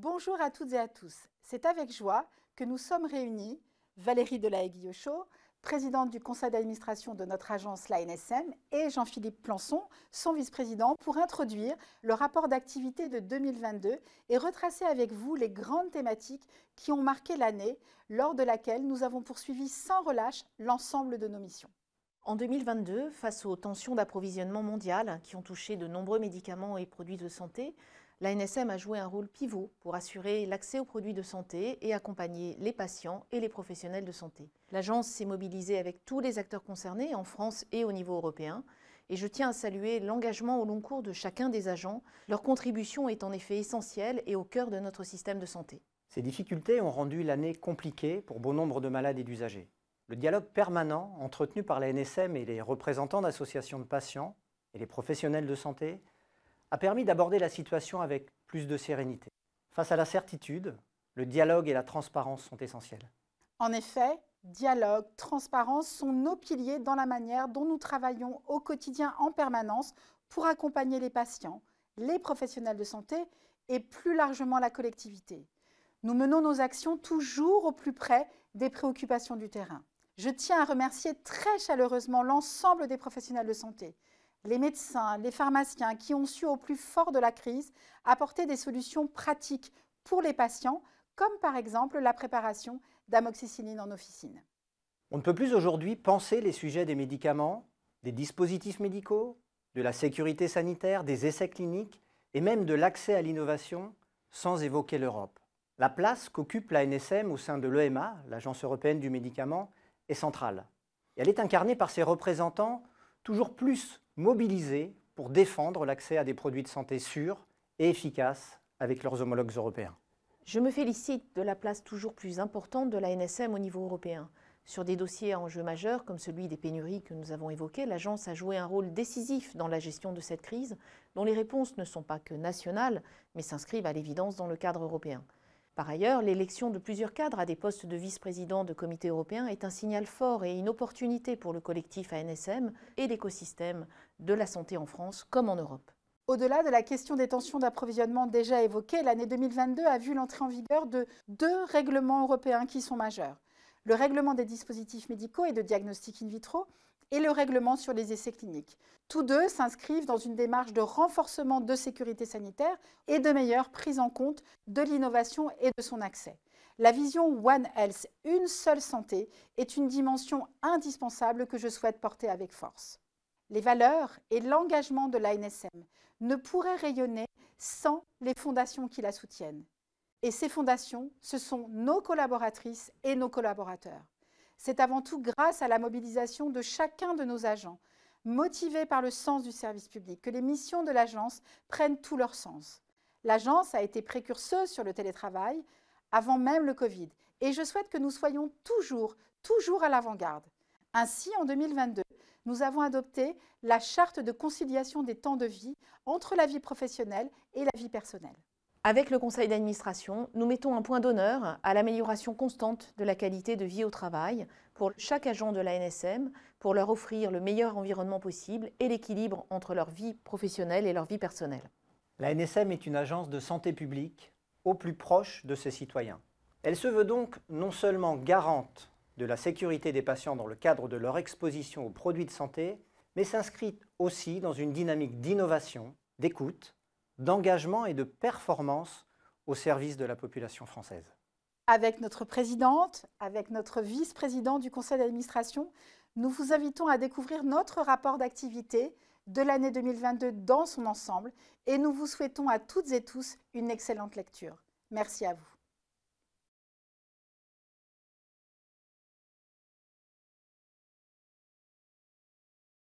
Bonjour à toutes et à tous. C'est avec joie que nous sommes réunis, Valérie Delahaye-Guillochot, présidente du conseil d'administration de notre agence l'ANSM, et Jean-Philippe Plançon, son vice-président, pour introduire le rapport d'activité de 2022 et retracer avec vous les grandes thématiques qui ont marqué l'année, lors de laquelle nous avons poursuivi sans relâche l'ensemble de nos missions. En 2022, face aux tensions d'approvisionnement mondiales qui ont touché de nombreux médicaments et produits de santé, l'ANSM a joué un rôle pivot pour assurer l'accès aux produits de santé et accompagner les patients et les professionnels de santé. L'agence s'est mobilisée avec tous les acteurs concernés en France et au niveau européen. Et je tiens à saluer l'engagement au long cours de chacun des agents. Leur contribution est en effet essentielle et au cœur de notre système de santé. Ces difficultés ont rendu l'année compliquée pour bon nombre de malades et d'usagers. Le dialogue permanent entretenu par l'ANSM et les représentants d'associations de patients et les professionnels de santé a permis d'aborder la situation avec plus de sérénité. Face à l'incertitude, le dialogue et la transparence sont essentiels. En effet, dialogue, transparence sont nos piliers dans la manière dont nous travaillons au quotidien en permanence pour accompagner les patients, les professionnels de santé et plus largement la collectivité. Nous menons nos actions toujours au plus près des préoccupations du terrain. Je tiens à remercier très chaleureusement l'ensemble des professionnels de santé, les médecins, les pharmaciens qui ont su au plus fort de la crise apporter des solutions pratiques pour les patients, comme par exemple la préparation d'amoxicilline en officine. On ne peut plus aujourd'hui penser les sujets des médicaments, des dispositifs médicaux, de la sécurité sanitaire, des essais cliniques et même de l'accès à l'innovation sans évoquer l'Europe. La place qu'occupe l'ANSM au sein de l'EMA, l'Agence européenne du médicament, est centrale. Et elle est incarnée par ses représentants toujours plus mobilisés pour défendre l'accès à des produits de santé sûrs et efficaces avec leurs homologues européens. Je me félicite de la place toujours plus importante de l'ANSM au niveau européen. Sur des dossiers à enjeux majeurs comme celui des pénuries que nous avons évoqués, l'agence a joué un rôle décisif dans la gestion de cette crise, dont les réponses ne sont pas que nationales, mais s'inscrivent à l'évidence dans le cadre européen. Par ailleurs, l'élection de plusieurs cadres à des postes de vice-président de comité européen est un signal fort et une opportunité pour le collectif ANSM et l'écosystème de la santé en France comme en Europe. Au-delà de la question des tensions d'approvisionnement déjà évoquées, l'année 2022 a vu l'entrée en vigueur de 2 règlements européens qui sont majeurs. Le règlement des dispositifs médicaux et de diagnostic in vitro et le règlement sur les essais cliniques. Tous deux s'inscrivent dans une démarche de renforcement de sécurité sanitaire et de meilleure prise en compte de l'innovation et de son accès. La vision One Health, une seule santé, est une dimension indispensable que je souhaite porter avec force. Les valeurs et l'engagement de l'ANSM ne pourraient rayonner sans les fondations qui la soutiennent. Et ces fondations, ce sont nos collaboratrices et nos collaborateurs. C'est avant tout grâce à la mobilisation de chacun de nos agents, motivés par le sens du service public, que les missions de l'agence prennent tout leur sens. L'agence a été précurseuse sur le télétravail avant même le Covid, et je souhaite que nous soyons toujours à l'avant-garde. Ainsi, en 2022, nous avons adopté la charte de conciliation des temps de vie entre la vie professionnelle et la vie personnelle. Avec le conseil d'administration, nous mettons un point d'honneur à l'amélioration constante de la qualité de vie au travail pour chaque agent de l'ANSM, pour leur offrir le meilleur environnement possible et l'équilibre entre leur vie professionnelle et leur vie personnelle. L'ANSM est une agence de santé publique au plus proche de ses citoyens. Elle se veut donc non seulement garante de la sécurité des patients dans le cadre de leur exposition aux produits de santé, mais s'inscrit aussi dans une dynamique d'innovation, d'écoute, d'engagement et de performance au service de la population française. Avec notre présidente, avec notre vice-président du conseil d'administration, nous vous invitons à découvrir notre rapport d'activité de l'année 2022 dans son ensemble et nous vous souhaitons à toutes et tous une excellente lecture. Merci à vous.